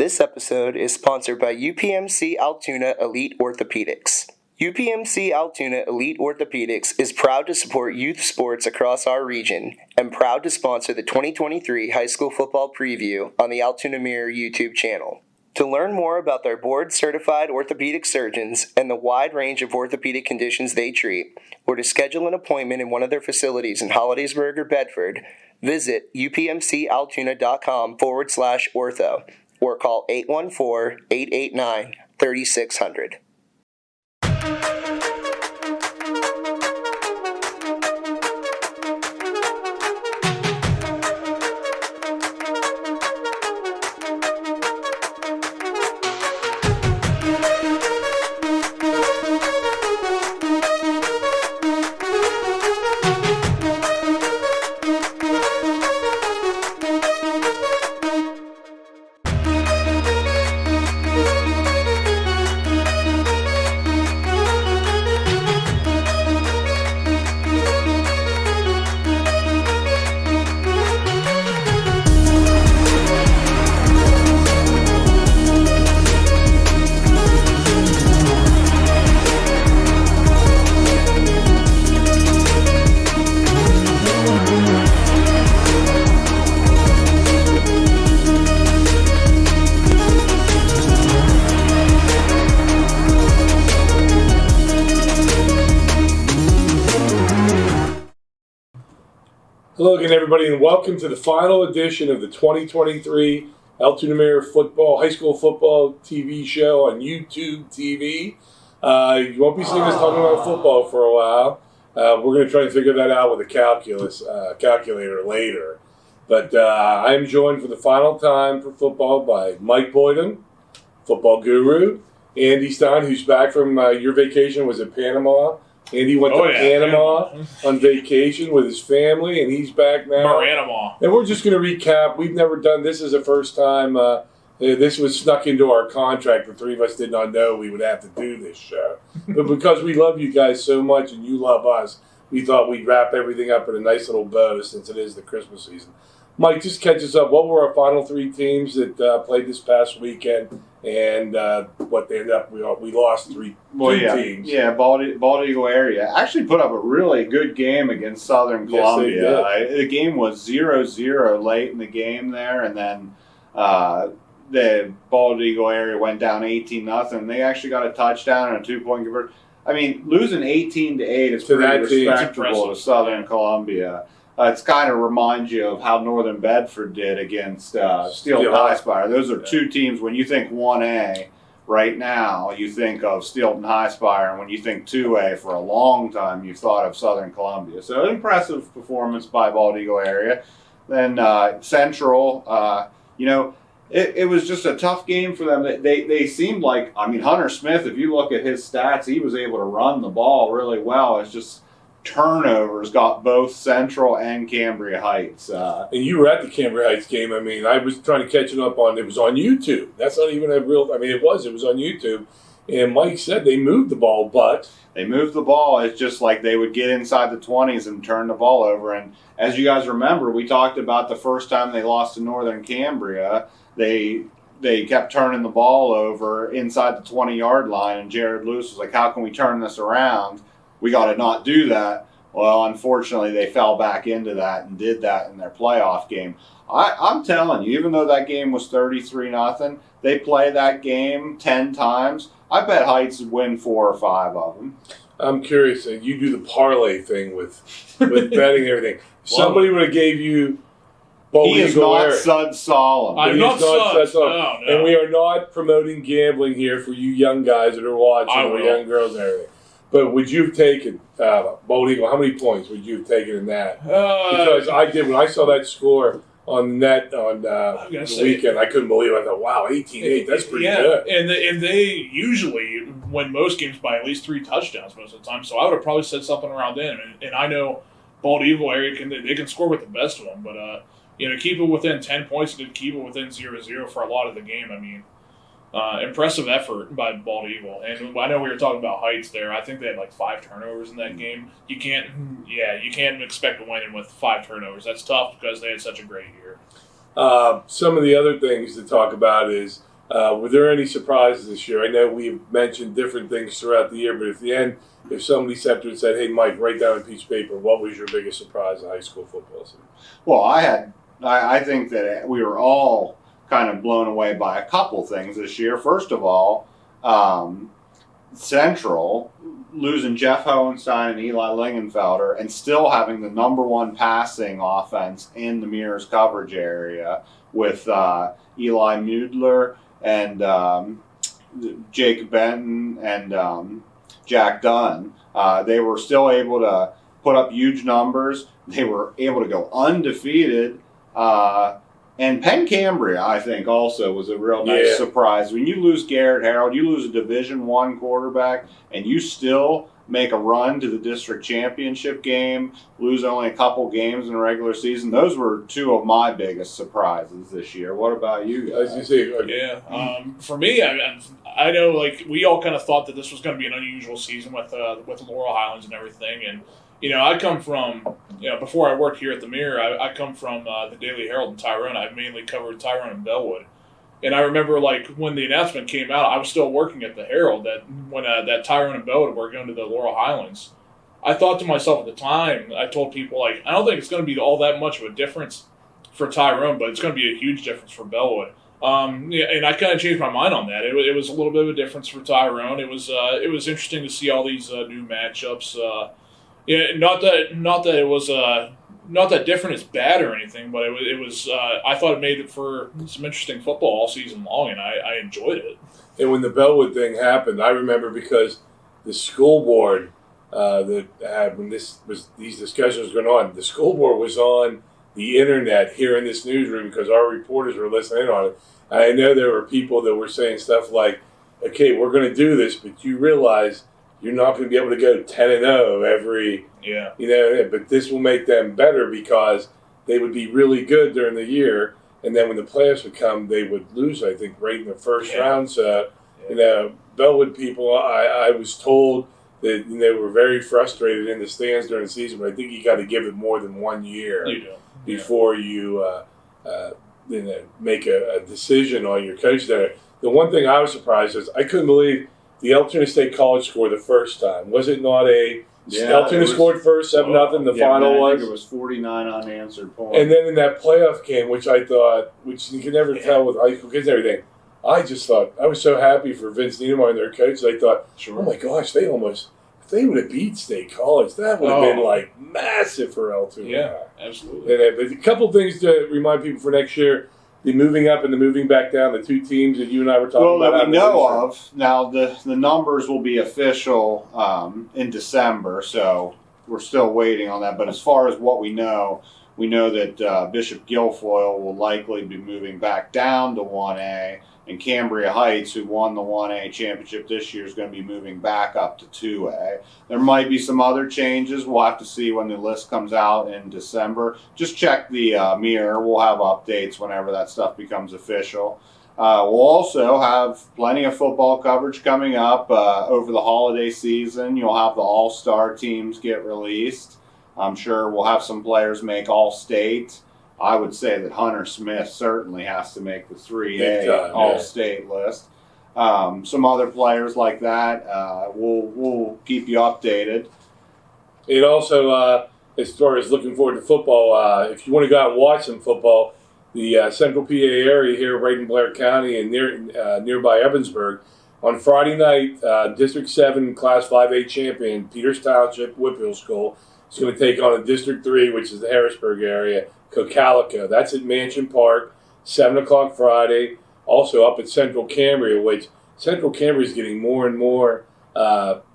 This episode is sponsored by UPMC Altoona Elite Orthopedics. UPMC Altoona Elite Orthopedics is proud to support youth sports across our region and proud to sponsor the 2023 high school football preview on the Altoona Mirror YouTube channel. To learn more about their board-certified orthopedic surgeons and the wide range of orthopedic conditions they treat, or to schedule an appointment in one of their facilities in Hollidaysburg or Bedford, visit upmcaltoona.com/ortho or call 814-889-3600. Hello again, everybody, and welcome to the final edition of the 2023 Altoona Mirror High School Football TV show on YouTube TV. You won't be seeing us talking about football for a while. We're going to try and figure that out with a calculator later. But I'm joined for the final time for football by Mike Boyden, football guru, Andy Stein, who's back from your vacation, was in Panama. Andy went to Panama on vacation with his family, and he's back now. Maranama. And we're just going to recap. We've never done this as the first time. This was snuck into our contract. The three of us did not know we would have to do this show. But because we love you guys so much and you love us, we thought we'd wrap everything up in a nice little bow since it is the Christmas season. Mike, just catch us up. What were our final three teams that played this past weekend, and what they ended up? We lost two teams. Yeah, Bald Eagle area actually put up a really good game against Southern Columbia. The game was 0-0 late in the game there, and then the Bald Eagle area went down 18-0. They actually got a touchdown and a 2-point conversion. I mean, losing 18-8 is pretty respectable to Southern Columbia. It's kind of reminds you of how Northern Bedford did against Steelton Highspire. Those are two teams. When you think 1A right now, you think of Steelton Highspire, and when you think 2A for a long time, you've thought of Southern Columbia. So impressive performance by Bald Eagle area. Then Central, it was just a tough game for them. They seemed like, Hunter Smith, if you look at his stats, he was able to run the ball really well. It's just turnovers got both Central and Cambria Heights. And you were at the Cambria Heights game. I was trying to catch it up on. It was on YouTube. That's not even a real. It was on YouTube. And Mike said they moved the ball, but they moved the ball. It's just like they would get inside the 20s and turn the ball over. And as you guys remember, we talked about the first time they lost to Northern Cambria. They kept turning the ball over inside the 20-yard line, and Jared Lewis was like, "How can we turn this around? We got to not do that." Well, unfortunately, they fell back into that and did that in their playoff game. I'm telling you, even though that game was 33-0, they play that game 10 times. I bet Heights would win 4 or 5 of them. I'm curious. You do the parlay thing with betting and everything. Somebody would have gave you He is not Sud Solemn. I'm not Sud. No. And we are not promoting gambling here for you young guys that are watching or young girls and everything. But would you have taken Bald Eagle? How many points would you have taken in that? Because I did when I saw that score on net on the weekend. I couldn't believe it. I thought, wow, 18-8, that's pretty good. And they usually win most games by at least 3 touchdowns most of the time. So I would have probably said something around then. And I know Bald Eagle area can score with the best of them, but keep it within 10 points and keep it within 0-0 for a lot of the game. Impressive effort by Bald Eagle. And I know we were talking about Heights there. I think they had like 5 turnovers in that game. You can't expect winning with 5 turnovers. That's tough because they had such a great year. Some of the other things to talk about is Were there any surprises this year? I know we've mentioned different things throughout the year, but at the end, if somebody stepped up and said, "Hey, Mike, write down a piece of paper, what was your biggest surprise in high school football season?" Well, I think that we were all kind of blown away by a couple things this year. First of all, Central losing Jeff Hohenstein and Eli Lingenfelder and still having the number one passing offense in the Mirrors coverage area with Eli Mudler and Jake Benton and Jack Dunn. They were still able to put up huge numbers. They were able to go undefeated. And Penn Cambria, I think, also was a real nice surprise. When you lose Garrett Harold, you lose a Division I quarterback, and you still make a run to the district championship game, lose only a couple games in the regular season. Those were two of my biggest surprises this year. What about you guys? For me, I know like we all kind of thought that this was going to be an unusual season with Laurel Highlands and everything, and I come from, before I worked here at the Mirror, I come from the Daily Herald in Tyrone. I mainly covered Tyrone and Bellwood. And I remember, like, when the announcement came out, I was still working at the Herald, that when that Tyrone and Bellwood were going to the Laurel Highlands. I thought to myself at the time, I told people, like, I don't think it's going to be all that much of a difference for Tyrone, but it's going to be a huge difference for Bellwood. And I kind of changed my mind on that. It was a little bit of a difference for Tyrone. It was interesting to see all these new matchups. Not that it was not that different is bad or anything, but it was. I thought it made it for some interesting football all season long, and I enjoyed it. And when the Bellwood thing happened, I remember because the school board that had when these discussions were going on, the school board was on the internet here in this newsroom because our reporters were listening on it. And I know there were people that were saying stuff like, "Okay, we're going to do this, but you realize you're not going to be able to go 10-0 every, but this will make them better because they would be really good during the year, and then when the playoffs would come, they would lose, I think, right in the first round." So, Bellwood people, I was told that they were very frustrated in the stands during the season, but I think you got to give it more than 1 year before you make a decision on your coach there. The one thing I was surprised is I couldn't believe the Altoona State College scored the first time. Was it not Altoona scored first, 7-0, the final was? I think it was 49 unanswered points. And then in that playoff game, which I thought, which you can never tell with high school kids and everything, I just thought, I was so happy for Vince Niedermeyer and their coach. I thought, oh my gosh, if they would have beat State College, that would have been like massive for Altoona. Yeah, absolutely. But a couple things to remind people for next year. The moving up and the moving back down, the two teams that you and I were talking about. Well, that we know of. Now, the numbers will be official in December, so we're still waiting on that. But as far as what we know that Bishop Guilfoyle will likely be moving back down to 1A, and Cambria Heights, who won the 1A championship this year, is going to be moving back up to 2A. There might be some other changes. We'll have to see when the list comes out in December. Just check the Mirror. We'll have updates whenever that stuff becomes official. We'll also have plenty of football coverage coming up over the holiday season. You'll have the all-star teams get released. I'm sure we'll have some players make all-state. I would say that Hunter Smith certainly has to make the 3A all-state list. Some other players like that, we'll keep you updated. And also, as far as looking forward to football, if you want to go out and watch some football, the Central PA area here, right in Blair County and nearby Evansburg, on Friday night, District 7 Class 5A champion Peters Township Whitfield School is going to take on a District 3, which is the Harrisburg area, Cocalico. That's at Mansion Park, 7 o'clock Friday. Also up at Central Cambria, which Central Cambria is getting more and more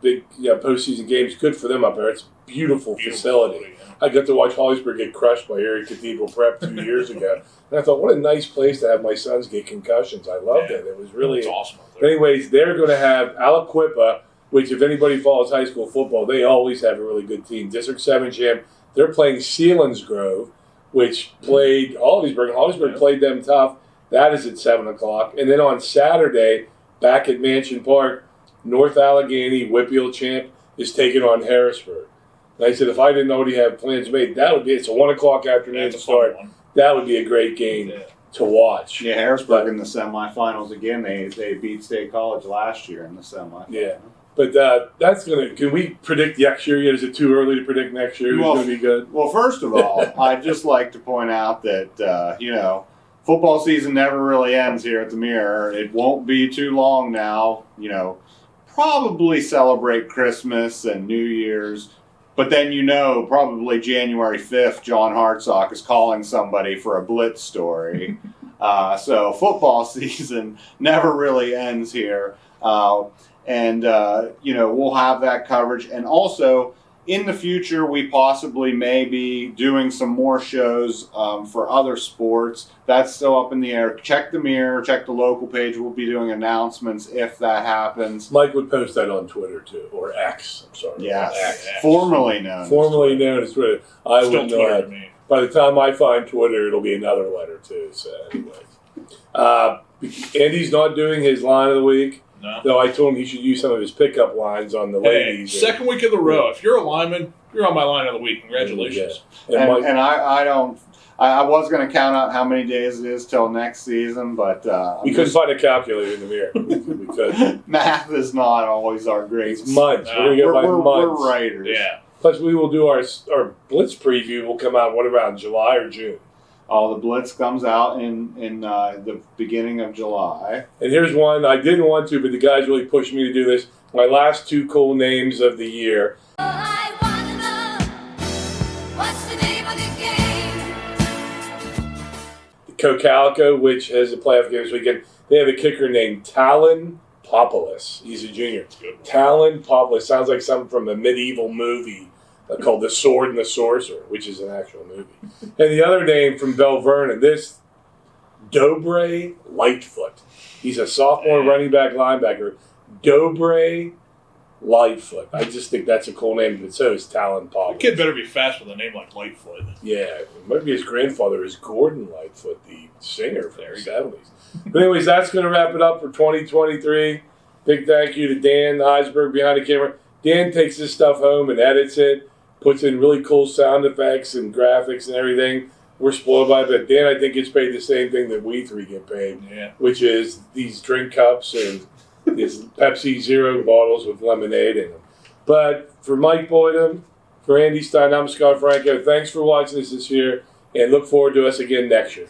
big postseason games. Good for them up there. It's a beautiful facility. I got to watch Holliesburg get crushed by Erie Cathedral Prep 2 years ago. And I thought, what a nice place to have my sons get concussions. I loved it. It was really awesome. But anyways, they're going to have Aliquippa, which if anybody follows high school football, they always have a really good team. District 7 champ. They're playing Selinsgrove, which played Holliesburg. Holliesburg played them tough. That is at 7 o'clock. And then on Saturday, back at Mansion Park, North Allegheny, Whitfield champ, is taking on Harrisburg. And I said, if I didn't already have plans made, it's a 1 o'clock afternoon start. That would be a great game to watch. Yeah, Harrisburg in the semifinals again. They beat State College last year in the semifinals. Yeah. But that's going to – can we predict next year yet? Is it too early to predict next year? It's going to be good? Well, first of all, I'd just like to point out that, football season never really ends here at the Mirror. It won't be too long now. Probably celebrate Christmas and New Year's. But then probably January 5th, John Hartsock is calling somebody for a blitz story. So football season never really ends here. We'll have that coverage. And also, in the future, we possibly may be doing some more shows for other sports. That's still up in the air. Check the Mirror, check the local page. We'll be doing announcements if that happens. Mike would post that on Twitter, too, or X. I'm sorry. Yes, X. formerly known. Formerly known as Twitter. I Still wouldn't know Twitter that. to me. By the time I find Twitter, it'll be another letter, too. So, anyways. Andy's not doing his line of the week. No. Though I told him he should use some of his pickup lines on the ladies. Second week of the row. If you're a lineman, you're on my line of the week. Congratulations. Yeah. And I was going to count out how many days it is till next season, but we couldn't find a calculator in the Mirror. We could. Math is not always our great. It's months. No. We're going to go by months. We're writers. Yeah. Plus, we will do our Blitz preview. Will come out around July or June. The Blitz comes out in the beginning of July. And here's one I didn't want to, but the guys really pushed me to do this. My last two cool names of the year. I wanna know what's the name of the game? The Cocalico, which has a playoff game this weekend. They have a kicker named Talon Populus. He's a junior. Talon Populus sounds like something from a medieval movie called The Sword and the Sorcerer, which is an actual movie. And the other name from Bell Vernon, this Dobre Lightfoot. He's a sophomore running back linebacker. Dobre Lightfoot. I just think that's a cool name, but so is Talon The Populus. kid better be fast with a name like Lightfoot. Yeah, maybe his grandfather is Gordon Lightfoot, the singer from the 70s. But anyways, that's going to wrap it up for 2023. Big thank you to Dan Heisberg behind the camera. Dan takes this stuff home and edits it, puts in really cool sound effects and graphics and everything. We're spoiled by it, but Dan, I think, gets paid the same thing that we three get paid, which is these drink cups and these Pepsi Zero bottles with lemonade in them. But for Mike Boydham, for Andy Stein, I'm Scott Franco. Thanks for watching us this year, and look forward to us again next year.